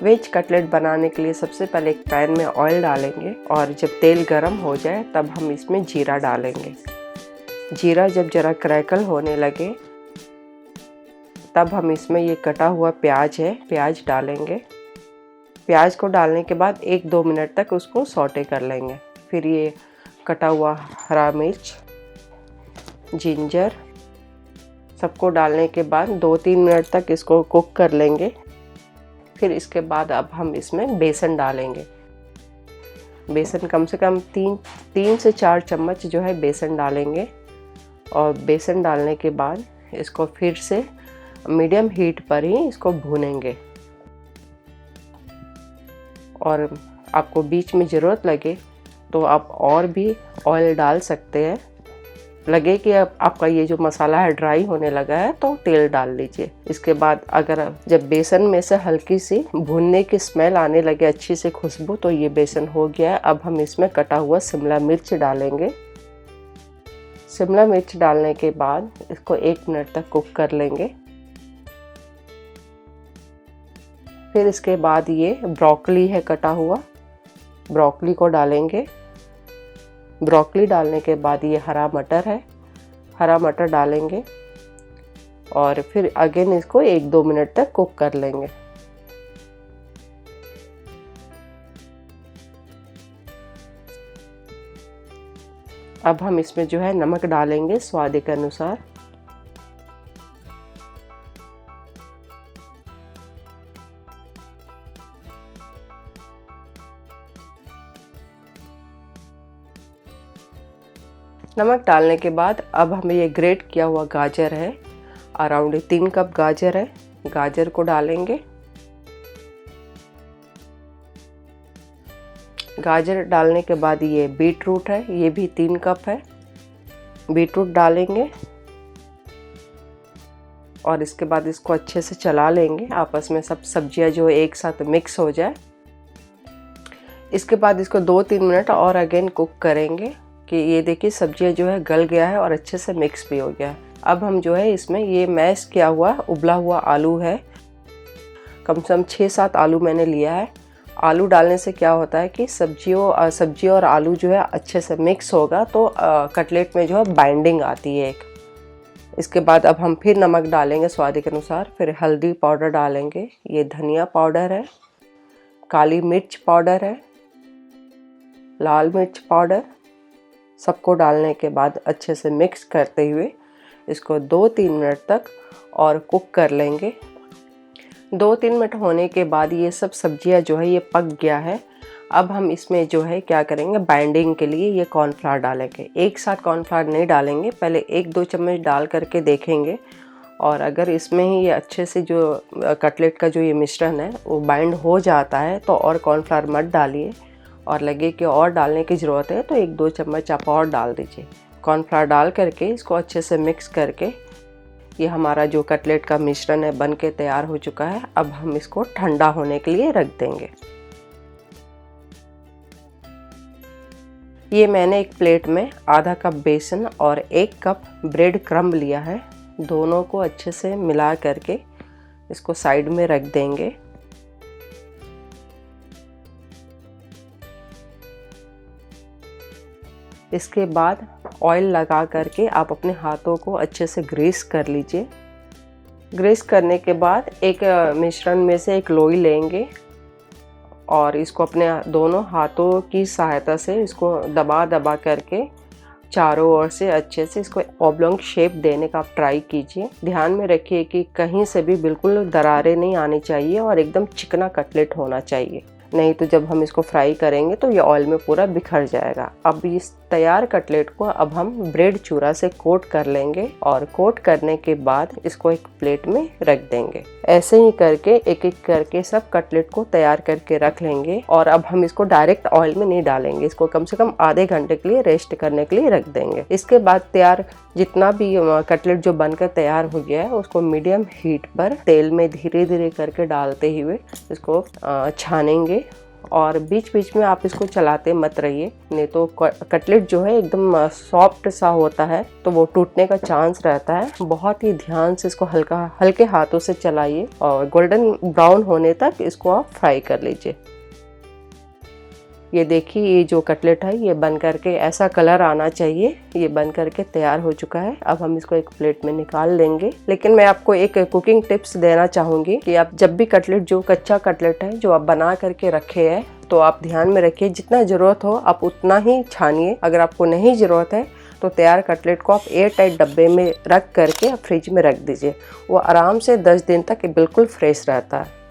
Veg cutlet बनाने के लिए सबसे पहले एक पैन में ऑयल डालेंगे और जब तेल गर्म हो जाए तब हम इसमें जीरा डालेंगे। जीरा जब जरा क्रैकल होने लगे तब हम इसमें ये कटा हुआ प्याज है, प्याज डालेंगे। प्याज को डालने के बाद 1-2 मिनट तक उसको सौटे कर लेंगे। फिर ये कटा हुआ हरा मिर्च, जिंजर सबको डालने के बाद 2-3 मिनट तक इसको कुक कर लेंगे। फिर इसके बाद अब हम इसमें बेसन डालेंगे। बेसन कम से कम 3 से 4 चम्मच जो है बेसन डालेंगे। और बेसन डालने के बाद इसको फिर से मीडियम हीट पर ही इसको भूनेंगे। और आपको बीच में ज़रूरत लगे तो आप और भी ऑयल डाल सकते हैं। लगे कि अब आपका ये जो मसाला है ड्राई होने लगा है तो तेल डाल लीजिए। इसके बाद अगर जब बेसन में से हल्की सी भुनने की स्मेल आने लगे, अच्छी से खुशबू, तो ये बेसन हो गया है। अब हम इसमें कटा हुआ शिमला मिर्च डालेंगे। शिमला मिर्च डालने के बाद इसको 1 मिनट तक कुक कर लेंगे। फिर इसके बाद ये ब्रोकली है कटा हुआ, ब्रोकली को डालेंगे। ब्रोकली डालने के बाद ये हरा मटर है, हरा मटर डालेंगे और फिर अगेन इसको 1-2 मिनट तक कुक कर लेंगे। अब हम इसमें जो है नमक डालेंगे स्वाद के अनुसार। नमक डालने के बाद अब हमें ये ग्रेट किया हुआ गाजर है, अराउंड 3 कप गाजर है, गाजर को डालेंगे। गाजर डालने के बाद ये बीट रूट है, ये भी 3 कप है, बीट रूट डालेंगे। और इसके बाद इसको अच्छे से चला लेंगे, आपस में सब सब्जियां जो एक साथ मिक्स हो जाए। इसके बाद इसको 2-3 मिनट और अगेन कुक करेंगे कि ये देखिए सब्जियां जो है गल गया है और अच्छे से मिक्स भी हो गया है। अब हम जो है इसमें ये मैश किया हुआ उबला हुआ आलू है, कम से कम 6-7 आलू मैंने लिया है। आलू डालने से क्या होता है कि सब्जी और आलू जो है अच्छे से मिक्स होगा तो कटलेट में जो है बाइंडिंग आती है एक। इसके बाद अब हम फिर नमक डालेंगे स्वाद के अनुसार, फिर हल्दी पाउडर डालेंगे, ये धनिया पाउडर है, काली मिर्च पाउडर है, लाल मिर्च पाउडर। सबको डालने के बाद अच्छे से मिक्स करते हुए इसको 2-3 मिनट तक और कुक कर लेंगे। 2-3 मिनट होने के बाद ये सब सब्जियां जो है ये पक गया है। अब हम इसमें जो है क्या करेंगे, बाइंडिंग के लिए ये कॉर्नफ्लावर डालेंगे। एक साथ कॉर्नफ्लावर नहीं डालेंगे, पहले 1-2 चम्मच डाल करके देखेंगे। और अगर इसमें ही ये अच्छे से जो कटलेट का जो ये मिश्रण है वो बाइंड हो जाता है तो और कॉर्नफ्लावर मत डालिए। और लगे कि और डालने की ज़रूरत है तो 1-2 चम्मच आप और डाल दीजिए। कॉर्नफ्लावर डाल करके इसको अच्छे से मिक्स करके ये हमारा जो कटलेट का मिश्रण है बन के तैयार हो चुका है। अब हम इसको ठंडा होने के लिए रख देंगे। ये मैंने एक प्लेट में आधा कप बेसन और 1 कप ब्रेड क्रम्ब लिया है। दोनों को अच्छे से मिला करके इसको साइड में रख देंगे। इसके बाद ऑयल लगा करके आप अपने हाथों को अच्छे से ग्रीस कर लीजिए। ग्रीस करने के बाद एक मिश्रण में से एक लोई लेंगे और इसको अपने दोनों हाथों की सहायता से इसको दबा दबा करके चारों ओर से अच्छे से इसको ऑब्लॉन्ग शेप देने का आप ट्राई कीजिए। ध्यान में रखिए कि कहीं से भी बिल्कुल दरारें नहीं आनी चाहिए और एकदम चिकना कटलेट होना चाहिए, नहीं तो जब हम इसको फ्राई करेंगे तो ये ऑयल में पूरा बिखर जाएगा। अब इस तैयार कटलेट को अब हम ब्रेड चूरा से कोट कर लेंगे और कोट करने के बाद इसको एक प्लेट में रख देंगे। ऐसे ही करके एक एक करके सब कटलेट को तैयार करके रख लेंगे। और अब हम इसको डायरेक्ट ऑयल में नहीं डालेंगे, इसको कम से कम आधे घंटे के लिए रेस्ट करने के लिए रख देंगे। इसके बाद तैयार जितना भी कटलेट जो बनकर तैयार हो गया है उसको मीडियम हीट पर तेल में धीरे धीरे करके डालते हुए इसको छानेंगे और बीच बीच में आप इसको चलाते मत रहिए, नहीं तो कटलेट जो है एकदम सॉफ्ट सा होता है तो वो टूटने का चांस रहता है। बहुत ही ध्यान से इसको हल्के हाथों से चलाइए और गोल्डन ब्राउन होने तक इसको आप फ्राई कर लीजिए। ये देखिए ये जो कटलेट है ये बन करके ऐसा कलर आना चाहिए, ये बन करके तैयार हो चुका है। अब हम इसको एक प्लेट में निकाल लेंगे। लेकिन मैं आपको एक कुकिंग टिप्स देना चाहूँगी कि आप जब भी कटलेट, जो कच्चा कटलेट है जो आप बना करके रखे हैं, तो आप ध्यान में रखिए जितना ज़रूरत हो आप उतना ही छानिए। अगर आपको नहीं ज़रूरत है तो तैयार कटलेट को आप एयर टाइट डब्बे में रख करके आप फ्रिज में रख दीजिए, वो आराम से 10 दिन तक बिल्कुल फ्रेश रहता है।